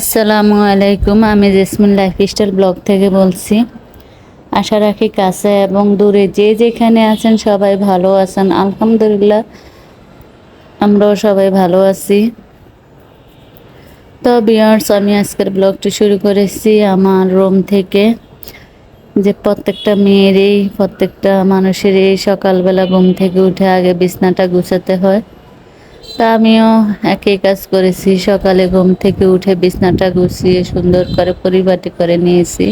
আসসালামু আলাইকুম। আমি জেসমিন লাইফস্টাইল ব্লগ থেকে বলছি। আশা রাখি কাছে এবং দূরে যে যেখানে আছেন সবাই ভালো আছেন। আলহামদুলিল্লাহ আমরাও সবাই ভালো আছি। তো ভিউয়ার্স, আমি আজকের ব্লগটি শুরু করেছি আমার রুম থেকে। যে প্রত্যেকটা মেয়েরই, প্রত্যেকটা মানুষেরই সকালবেলা ঘুম থেকে উঠে আগে বিছনাটা গুছাতে হয়। তা আমিও একই কাজ করেছি। সকালে ঘুম থেকে উঠে বিছানাটা গুছিয়ে সুন্দর করে পরিপাটি করে নিয়েছি।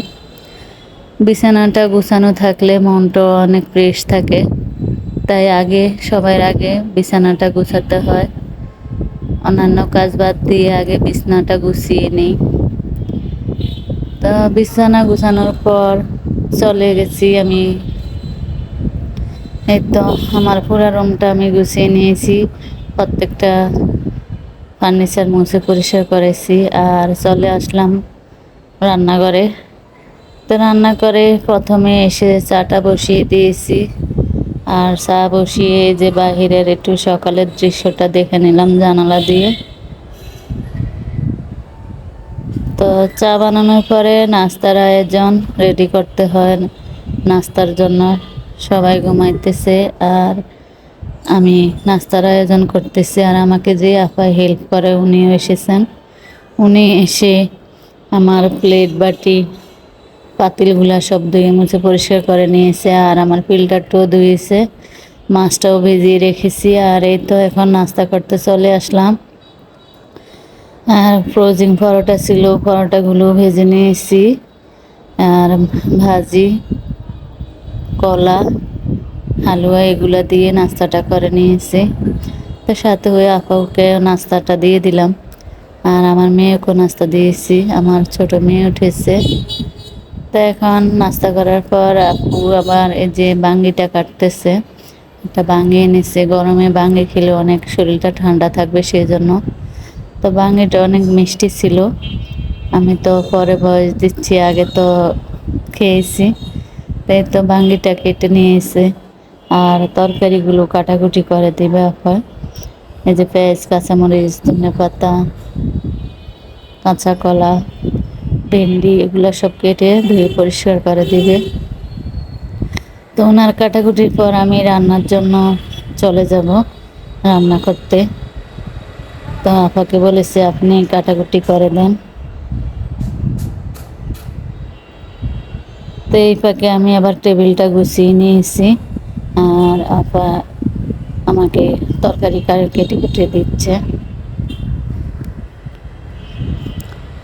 বিছানাটা গুছানো থাকলে মনটা অনেক ফ্রেশ থাকে, তাই সবার আগে বিছানাটা গুছাতে হয়। অন্যান্য কাজ বাদ দিয়ে আগে বিছানাটা গুছিয়ে নিই। তো বিছানা গুছানোর পর চলে গেছি আমি। এই তো আমার পুরো রুমটা আমি গুছিয়ে নিয়েছি। প্রত্যেকটা ফার্নিচার মুছে পরিষ্কার করেছি আর চলে আসলাম রান্নাঘরে। তো রান্না করে প্রথমে এসে চাটা বসিয়ে দিয়েছি। আর চা বসিয়ে যে বাহিরের একটু সকালের দৃশ্যটা দেখে নিলাম জানালা দিয়ে। তো চা বানানোর পরে নাস্তার আয়োজন রেডি করতে হয়। নাস্তার জন্য সবাই ঘুমাইতেছে আর আমি নাস্তার আয়োজন করতেছি। আর আমাকে যে আপা হেল্প করে উনিও এসেছেন। উনি এসে আমার প্লেট বাটি পাতিলগুলা সব ধুয়ে মুছে পরিষ্কার করে নিয়েছে আর আমার ফিল্টারটাও ধুয়েছে। মাছটাও ভিজিয়ে রেখেছি। আর এই তো এখন নাস্তা করতে চলে আসলাম। আর ফ্রোজিং পরোটা ছিল, পরোটাগুলো ভেজে নিয়েছি। আর ভাজি, কলা, হালুয়া এগুলো দিয়ে নাস্তাটা করে নিয়েছি। তো সাথে হয়ে আপাকে নাস্তাটা দিয়ে দিলাম। আর আমার মেয়েকেও নাস্তা দিয়েছি। আমার ছোট মেয়ে উঠেছে। তো এখন নাস্তা করার পর আপু আবার এই যে বাঙ্গিটা কাটতেছে। একটা বাঙ্গি এনেছে। গরমে বাঙ্গি খেলে অনেক শরীরটা ঠান্ডা থাকবে সেই জন্য। তো বাঙ্গিটা অনেক মিষ্টি ছিল। আমি তো পরে বয়স দিচ্ছি, আগে তো খেয়েছি। তাই তো বাঙ্গিটা কেটে নিয়ে এসে আর তরকারিগুলো কাটাকুটি করে দিবে আপা। এই যে পেঁয়াজ, কাঁচামরিচ, ধনেপাতা, কাঁচা কলা, ভেন্ডি এগুলো সব কেটে ধুয়ে পরিষ্কার করে দিবে। তো ওনার কাটাকুটির পর আমি রান্নার জন্য চলে যাব রান্না করতে। তো আপাকে বলেছি আপনি কাটাকুটি করে দেন। তো এই ফাঁকে আমি আবার টেবিলটা গুছিয়ে নিয়েছি। আর আপা আমাকে তরকারি কেটে কেটে দিচ্ছে।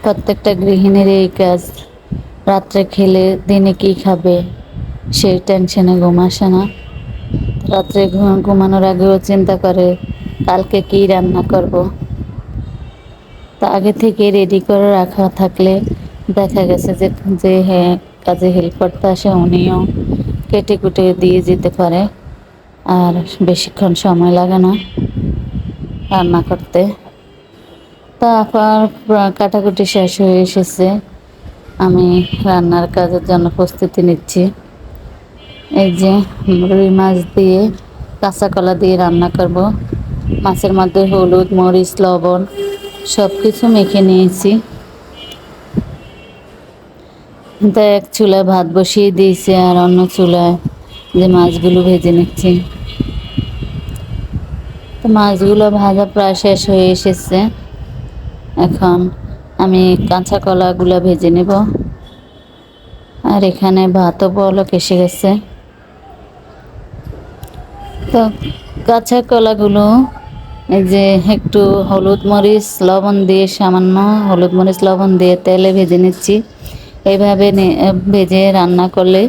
প্রত্যেকটা গৃহিণীর এই কাজ। রাত্রে খেলে দিনে কি খাবে সেই টেনশনে ঘুম আসে না। রাত্রে ঘুমানোর আগেও চিন্তা করে কালকে কি রান্না করব। তা আগে থেকে রেডি করে রাখা থাকলে দেখা গেছে যে যে হ্যাঁ কাজে হেল্প করতে আসে উনিও কেটে কুটে দিয়ে যেতে পারে। আর বেশিক্ষণ সময় লাগে না রান্না করতে। তা আপার কাটাকুটি শেষ হয়ে এসেছে। আমি রান্নার কাজের জন্য প্রস্তুতি নিচ্ছি। এই যে রুই মাছ দিয়ে কাঁচা কলা দিয়ে রান্না করব। মাছের মধ্যে হলুদ, মরিচ, লবণ সব কিছু মেখে নিয়েছি। তো এক চুলায় ভাত বসিয়ে দিয়েছি আর অন্য চুলায় যে মাছগুলো ভেজে নিচ্ছি। তো মাছগুলো ভাজা প্রায় শেষ হয়ে এসেছে। এখন আমি কাঁচা কলাগুলো ভেজে নেব। আর এখানে ভাতও বলক এসে গেছে। তো কাঁচা কলাগুলো এই যে একটু হলুদ মরিচ লবণ দিয়ে, সামান্য হলুদ মরিচ লবণ দিয়ে তেলে ভেজে নিচ্ছি। এইভাবে ভেজে রান্না করলে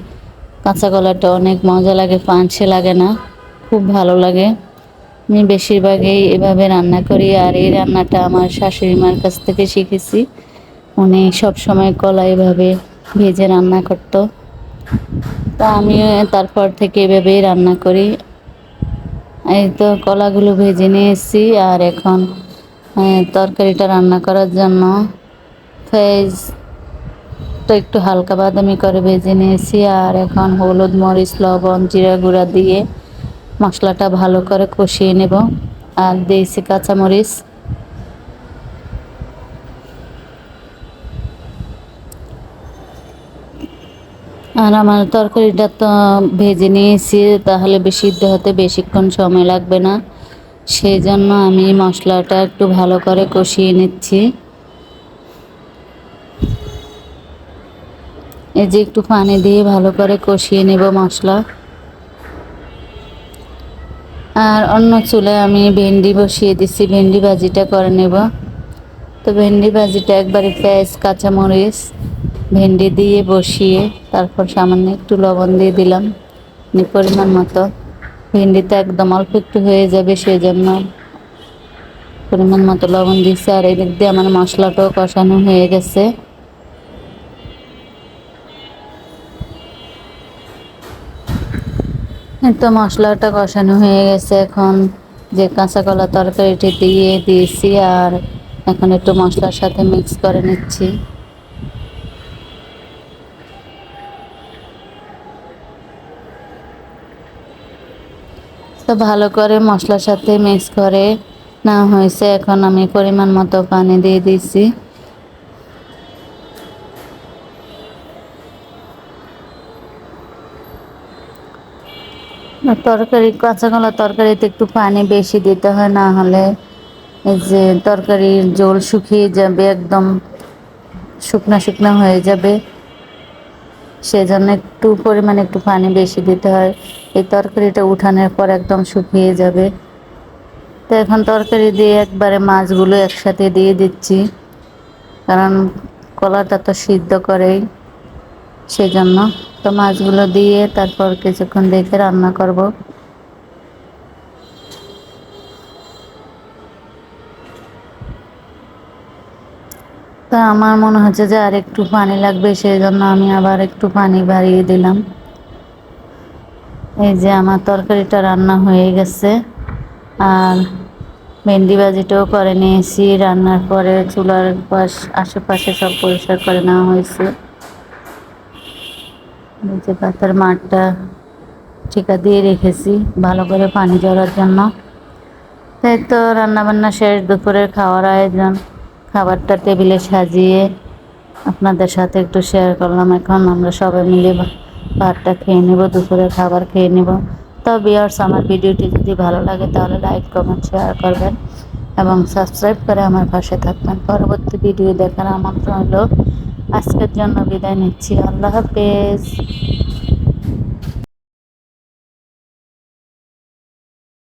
কাঁচা কলাটা অনেক মজা লাগে, পাঞ্ছে লাগে না, খুব ভালো লাগে। আমি বেশিরভাগই এভাবে রান্না করি। আর এই রান্নাটা আমার শাশুড়ি মার কাছ থেকে শিখেছি। উনি সবসময় কলা এভাবে ভেজে রান্না করতো। তা আমিও তারপর থেকে এভাবেই রান্না করি। এই তো কলাগুলো ভেজে নিয়েছি। আর এখন তরকারিটা রান্না করার জন্য পেঁয়াজটা একটু হালকা বাদামি করে ভেজে নিয়েছি। আর এখন হলুদ, মরিচ, লবণ, জিরা গুঁড়া দিয়ে মশলাটা ভালো করে কষিয়ে নেব। আর দিয়েছি কাঁচামরিচ। আর আমার তরকারিটা তো ভেজে নিয়েছি, তাহলে সিদ্ধ হতে বেশিক্ষণ সময় লাগবে না। সেই জন্য আমি মশলাটা একটু ভালো করে কষিয়ে নিচ্ছি। এই যে একটু পানি দিয়ে ভালো করে কষিয়ে নেব মশলা। আর অন্য চুলায় আমি ভেন্ডি বসিয়ে দিচ্ছি, ভেন্ডি ভাজিটা করে নেব। তো ভেন্ডি ভাজিটা একবারে পেঁয়াজ কাঁচামরিচ ভেন্ডি দিয়ে বসিয়ে তারপর সামান্য একটু লবণ দিয়ে দিলাম পরিমাণ মতো। ভেন্ডিটা একদম অল্প একটু হয়ে যাবে, সেই জন্য পরিমাণ মতো লবণ দিচ্ছি। আর এদিক দিয়ে আমার মশলাটাও কষানো হয়ে গেছে। তো মশলাটা কষানো হয়ে গেছে, এখন যে কাঁচা কলা তরকারিটি দিয়ে দিয়েছি আর এখন একটু মশলার সাথে মিক্স করে নিচ্ছি। তো ভালো করে মশলার সাথে মিক্স করে না হয়েছে, এখন আমি পরিমাণ মতো পানি দিয়ে দিয়েছি। তরকারি কাঁচা কলা তরকারিতে একটু পানি বেশি দিতে হয়, না হলে এই যে তরকারির ঝোল শুকিয়ে যাবে, একদম শুকনা শুকনা হয়ে যাবে। সেজন্য একটু পরিমাণে একটু পানি বেশি দিতে হয়। এই তরকারিটা উঠানোর পর একদম শুকিয়ে যাবে। তো এখন তরকারি দিয়ে একবারে মাছগুলো একসাথে দিয়ে দিচ্ছি, কারণ কলাটা তো সিদ্ধ করেই, সেজন্য। তো মাছগুলো দিয়ে তারপর কিছুক্ষণ রেখে রান্না করব। তা আমার মনে হচ্ছে যে আর একটু পানি লাগবে, সেই জন্য আমি আবার একটু পানি বাড়িয়ে দিলাম। এই যে আমার তরকারিটা রান্না হয়ে গেছে। আর ভেন্ডি ভাজিটাও করে নিয়েছি। রান্নার পরে চুলার আশেপাশে সব পরিষ্কার করে নেওয়া হয়েছে। এই যে পাতার মাঠটা ঠিকা দিয়ে রেখেছি ভালো করে পানি ঝরার জন্য। তাই তো রান্নাবান্না শেষ, দুপুরের খাওয়ার আয়োজন। খাবারটা টেবিলে সাজিয়ে আপনাদের সাথে একটু শেয়ার করলাম। এখন আমরা সবাই মিলে ভাতটা খেয়ে নেব, দুপুরের খাবার খেয়ে নেব। তো ভিউয়ার্স, আমার ভিডিওটি যদি ভালো লাগে তাহলে লাইক কমেন্ট শেয়ার করবেন এবং সাবস্ক্রাইব করে আমার পাশে থাকবেন। পরবর্তী ভিডিও দেখার আমন্ত্রণ হলো। আজকের জন্য বিদায় নিচ্ছি। আল্লাহ হাফেজ।